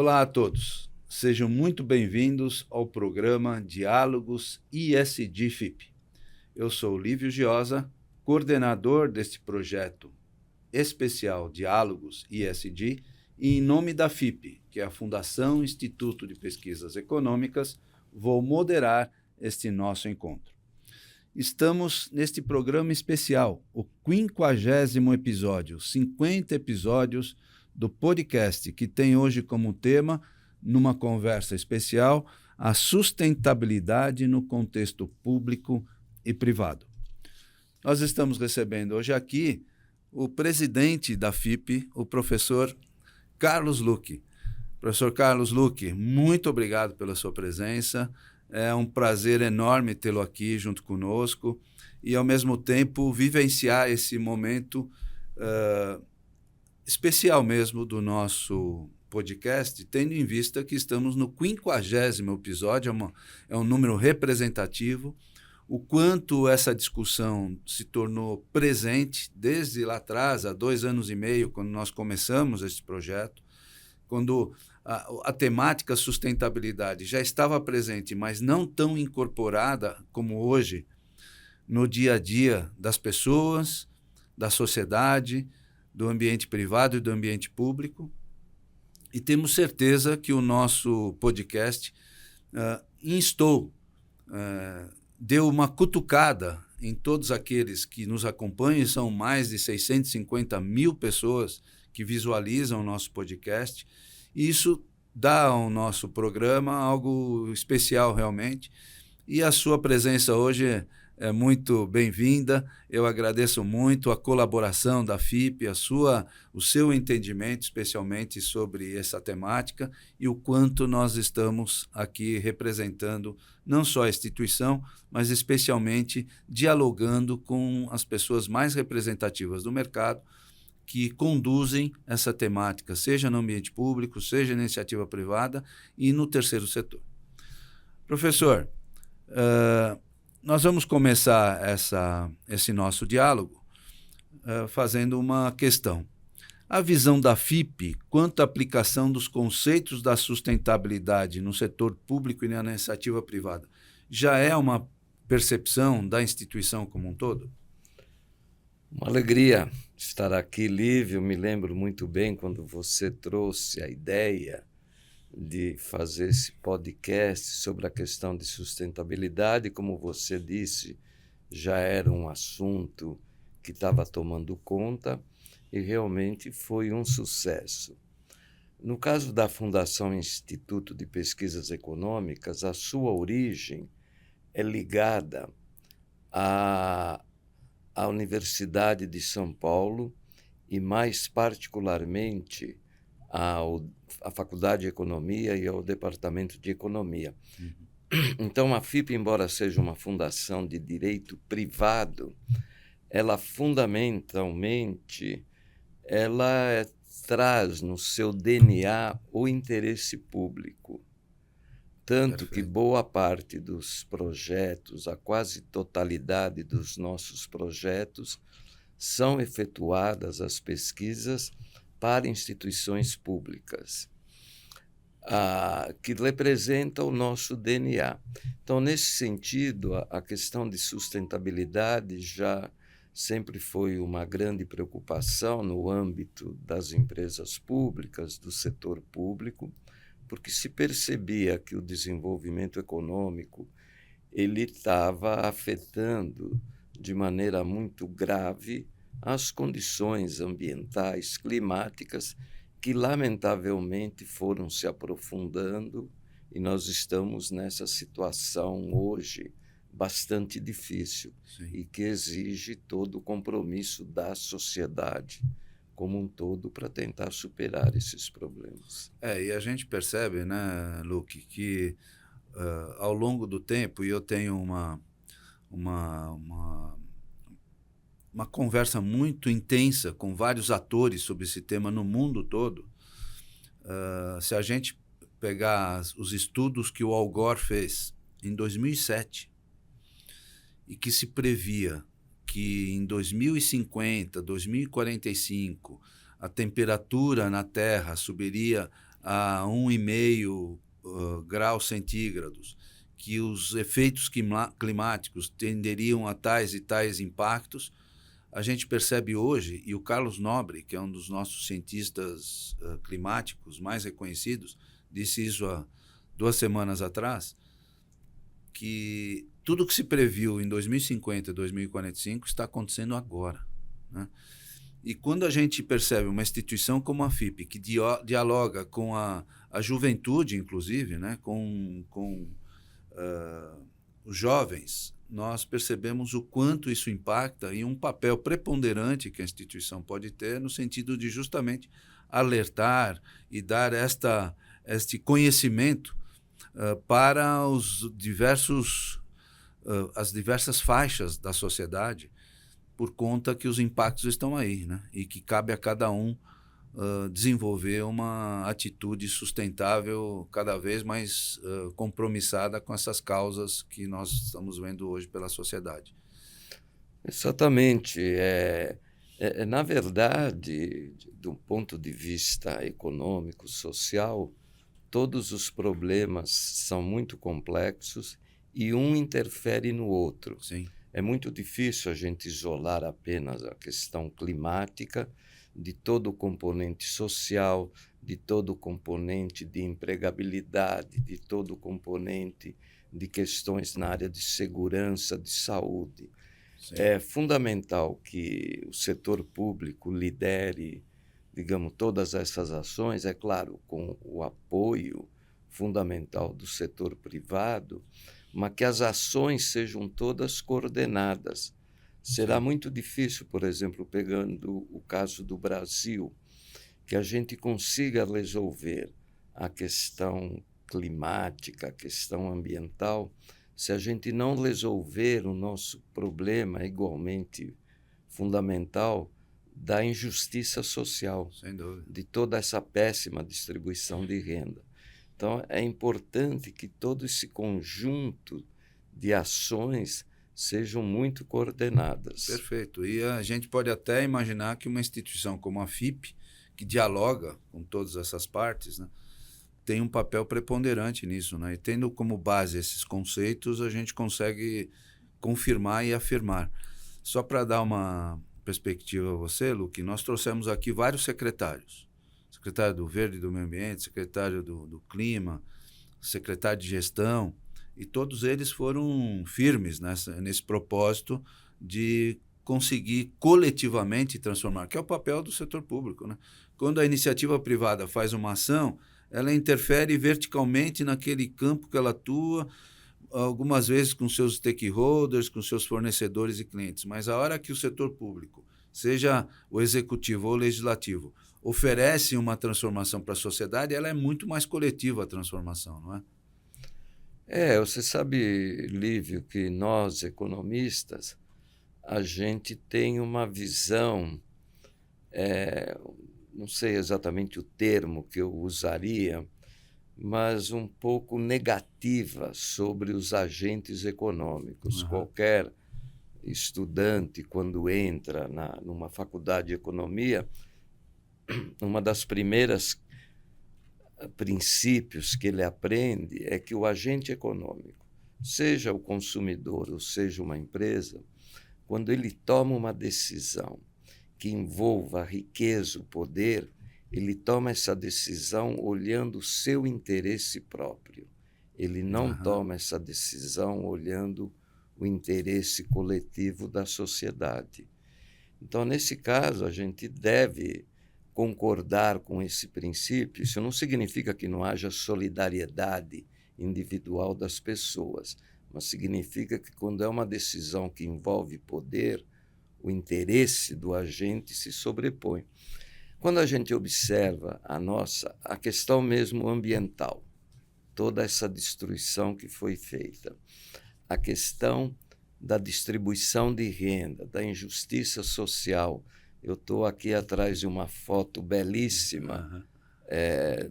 Olá a todos, sejam muito bem-vindos ao programa Diálogos ISD-FIP. Eu sou Lívio Giosa, coordenador deste projeto especial Diálogos ISD, e em nome da FIP, que é a Fundação Instituto de Pesquisas Econômicas, vou moderar este nosso encontro. Estamos neste programa especial, o 50º episódio, 50 episódios do podcast, que tem hoje como tema, numa conversa especial, a sustentabilidade no contexto público e privado. Nós estamos recebendo hoje aqui o presidente da FIP, o professor Carlos Luque. Professor Carlos Luque, muito obrigado pela sua presença. É um prazer enorme tê-lo aqui junto conosco e, ao mesmo tempo, vivenciar esse momento especial mesmo do nosso podcast, tendo em vista que estamos no 50º episódio, é um número representativo, o quanto essa discussão se tornou presente desde lá atrás, há 2 anos e meio, quando nós começamos este projeto, quando a temática sustentabilidade já estava presente, mas não tão incorporada como hoje no dia a dia das pessoas, da sociedade, do ambiente privado e do ambiente público. E temos certeza que o nosso podcast deu uma cutucada em todos aqueles que nos acompanham, são mais de 650 mil pessoas que visualizam o nosso podcast, e isso dá ao nosso programa algo especial realmente, e a sua presença hoje é muito bem-vinda. Eu agradeço muito a colaboração da FIP, o seu entendimento, especialmente sobre essa temática, e o quanto nós estamos aqui representando não só a instituição, mas especialmente dialogando com as pessoas mais representativas do mercado, que conduzem essa temática, seja no ambiente público, seja na iniciativa privada e no terceiro setor. Professor, nós vamos começar esse nosso diálogo fazendo uma questão. A visão da FIP quanto à aplicação dos conceitos da sustentabilidade no setor público e na iniciativa privada já é uma percepção da instituição como um todo? Uma alegria estar aqui, Lívio. Me lembro muito bem quando você trouxe a ideia de fazer esse podcast sobre a questão de sustentabilidade. Como você disse, já era um assunto que estava tomando conta e realmente foi um sucesso. No caso da Fundação Instituto de Pesquisas Econômicas, a sua origem é ligada à Universidade de São Paulo e, mais particularmente, à Faculdade de Economia e ao Departamento de Economia. Uhum. Então, a FIP, embora seja uma fundação de direito privado, ela fundamentalmente traz no seu DNA o interesse público. Tanto que boa parte dos projetos, a quase totalidade dos nossos projetos, são efetuadas as pesquisas para instituições públicas, que representam o nosso DNA. Então, nesse sentido, a questão de sustentabilidade já sempre foi uma grande preocupação no âmbito das empresas públicas, do setor público, porque se percebia que o desenvolvimento econômico ele estava afetando de maneira muito grave as condições ambientais, climáticas, que lamentavelmente foram se aprofundando, e nós estamos nessa situação hoje bastante difícil. Sim. E que exige todo o compromisso da sociedade como um todo para tentar superar esses problemas. E a gente percebe, né, Luque, que ao longo do tempo, e eu tenho uma conversa muito intensa com vários atores sobre esse tema no mundo todo, se a gente pegar os estudos que o Al Gore fez em 2007, e que se previa que em 2050, 2045, a temperatura na Terra subiria a 1,5 graus centígrados, que os efeitos climáticos tenderiam a tais e tais impactos, a gente percebe hoje, e o Carlos Nobre, que é um dos nossos cientistas climáticos mais reconhecidos, disse isso há 2 semanas atrás, que tudo que se previu em 2050 e 2045 está acontecendo agora, né? E quando a gente percebe uma instituição como a FIP, que dialoga com a juventude, inclusive, né, com os jovens, nós percebemos o quanto isso impacta e um papel preponderante que a instituição pode ter no sentido de justamente alertar e dar este conhecimento para as diversas faixas da sociedade, por conta que os impactos estão aí, né? E que cabe a cada um desenvolver uma atitude sustentável cada vez mais compromissada com essas causas que nós estamos vendo hoje pela sociedade. Exatamente. Na verdade, do ponto de vista econômico, social, todos os problemas são muito complexos e um interfere no outro. Sim. É muito difícil a gente isolar apenas a questão climática de todo o componente social, de todo o componente de empregabilidade, de todo o componente de questões na área de segurança, de saúde. Sim. É fundamental que o setor público lidere, digamos, todas essas ações, é claro, com o apoio fundamental do setor privado, mas que as ações sejam todas coordenadas. Será muito difícil, por exemplo, pegando o caso do Brasil, que a gente consiga resolver a questão climática, a questão ambiental, se a gente não resolver o nosso problema igualmente fundamental da injustiça social, Sem dúvida, de toda essa péssima distribuição de renda. Então, é importante que todo esse conjunto de ações sejam muito coordenadas. Perfeito. E a gente pode até imaginar que uma instituição como a FIP, que dialoga com todas essas partes, né, tem um papel preponderante nisso, né? E tendo como base esses conceitos, a gente consegue confirmar e afirmar. Só para dar uma perspectiva a você, Lu, que nós trouxemos aqui vários secretários. Secretário do Verde e do Meio Ambiente, secretário do Clima, secretário de Gestão, e todos eles foram firmes nesse propósito de conseguir coletivamente transformar, que é o papel do setor público, né? Quando a iniciativa privada faz uma ação, ela interfere verticalmente naquele campo que ela atua, algumas vezes com seus stakeholders, com seus fornecedores e clientes. Mas a hora que o setor público, seja o executivo ou o legislativo, oferece uma transformação para a sociedade, ela é muito mais coletiva a transformação, não é? Você sabe, Lívio, que nós, economistas, a gente tem uma visão, não sei exatamente o termo que eu usaria, mas um pouco negativa sobre os agentes econômicos. Uhum. Qualquer estudante, quando entra numa faculdade de economia, uma das primeiras princípios que ele aprende é que o agente econômico, seja o consumidor ou seja uma empresa, quando ele toma uma decisão que envolva a riqueza, o poder, ele toma essa decisão olhando o seu interesse próprio. Ele não toma essa decisão olhando o interesse coletivo da sociedade. Então, nesse caso, a gente deve concordar com esse princípio. Isso não significa que não haja solidariedade individual das pessoas, mas significa que quando é uma decisão que envolve poder, o interesse do agente se sobrepõe. Quando a gente observa a questão mesmo ambiental, toda essa destruição que foi feita, a questão da distribuição de renda, da injustiça social. Eu estou aqui atrás de uma foto belíssima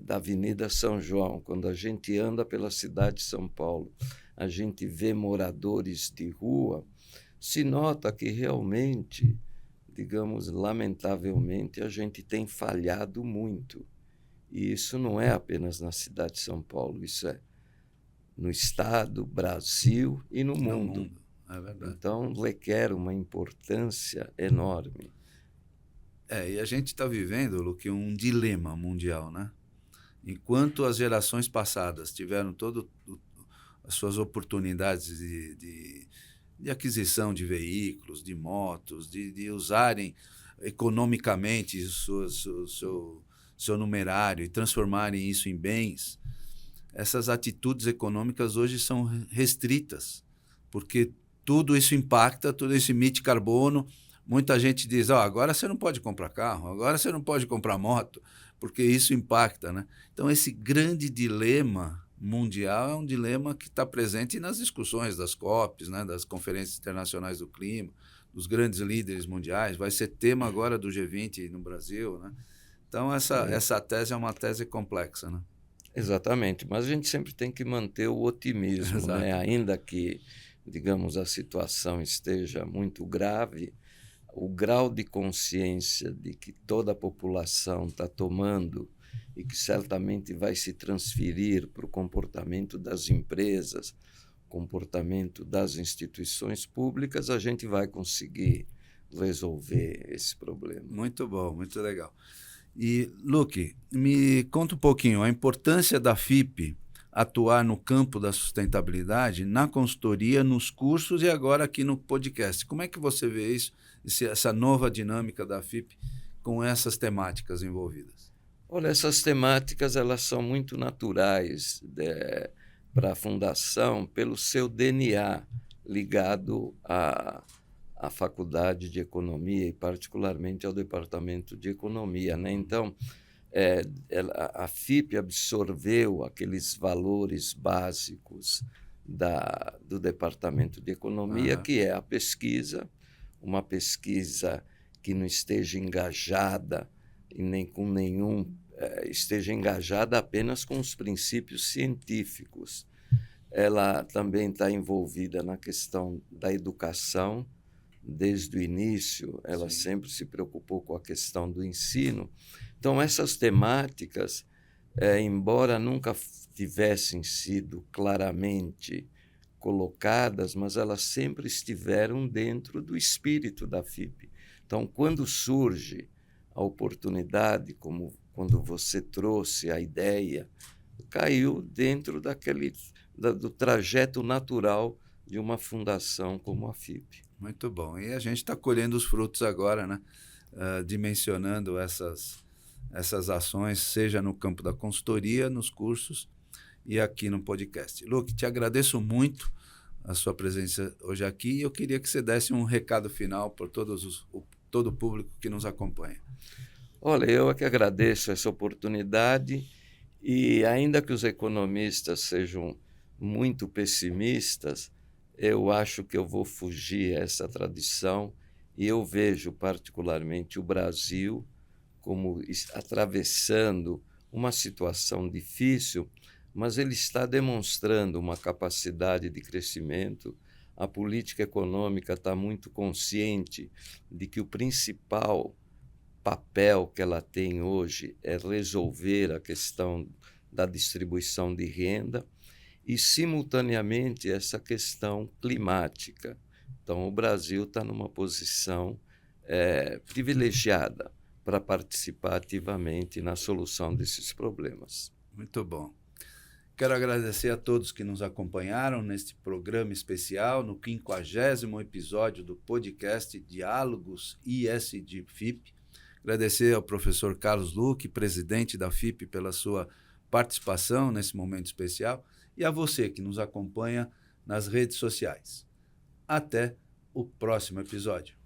da Avenida São João. Quando a gente anda pela cidade de São Paulo, a gente vê moradores de rua, se nota que realmente, digamos, lamentavelmente, a gente tem falhado muito E isso não é apenas na cidade de São Paulo, isso é no Estado, Brasil e no mundo. É verdade. Então, requer uma importância enorme. E a gente está vivendo, Luque, um dilema mundial, né? Enquanto as gerações passadas tiveram todas as suas oportunidades de aquisição de veículos, de motos, de usarem economicamente o seu numerário e transformarem isso em bens, essas atitudes econômicas hoje são restritas, porque tudo isso impacta, tudo isso emite carbono. Muita gente diz, agora você não pode comprar carro, agora você não pode comprar moto, porque isso impacta, né? Então, esse grande dilema mundial é um dilema que está presente nas discussões das COPs, né, das Conferências Internacionais do Clima, dos grandes líderes mundiais, vai ser tema agora do G20 no Brasil, né? Então, essa tese é uma tese complexa, né? Exatamente, mas a gente sempre tem que manter o otimismo, né? Ainda que, digamos, a situação esteja muito grave, o grau de consciência de que toda a população está tomando e que certamente vai se transferir para o comportamento das empresas, comportamento das instituições públicas, a gente vai conseguir resolver esse problema. Muito bom, muito legal. E, Luque, me conta um pouquinho a importância da FIP atuar no campo da sustentabilidade, na consultoria, nos cursos e agora aqui no podcast. Como é que você vê isso, essa nova dinâmica da FIP com essas temáticas envolvidas? Olha, essas temáticas elas são muito naturais para a Fundação pelo seu DNA ligado à Faculdade de Economia e particularmente ao Departamento de Economia, né? Então, a FIP absorveu aqueles valores básicos do Departamento de Economia, que é a pesquisa, uma pesquisa que não esteja engajada e nem com esteja engajada apenas com os princípios científicos. Ela também está envolvida na questão da educação. Desde o início, ela sempre se preocupou com a questão do ensino. Então, essas temáticas, embora nunca tivessem sido claramente colocadas, mas elas sempre estiveram dentro do espírito da FIP. Então, quando surge a oportunidade, como quando você trouxe a ideia, caiu dentro do trajeto natural de uma fundação como a FIP. Muito bom. E a gente está colhendo os frutos agora, né? Dimensionando essas ações, seja no campo da consultoria, nos cursos e aqui no podcast. Luque, te agradeço muito a sua presença hoje aqui e eu queria que você desse um recado final para todo o público que nos acompanha. Olha, eu é que agradeço essa oportunidade e ainda que os economistas sejam muito pessimistas, eu acho que eu vou fugir a essa tradição e eu vejo particularmente o Brasil como atravessando uma situação difícil, mas ele está demonstrando uma capacidade de crescimento. A política econômica está muito consciente de que o principal papel que ela tem hoje é resolver a questão da distribuição de renda e, simultaneamente, essa questão climática. Então, o Brasil está numa posição privilegiada para participar ativamente na solução desses problemas. Muito bom. Quero agradecer a todos que nos acompanharam neste programa especial, no 50º episódio do podcast Diálogos ISD FIP. Agradecer ao professor Carlos Luque, presidente da FIP, pela sua participação nesse momento especial e a você que nos acompanha nas redes sociais. Até o próximo episódio.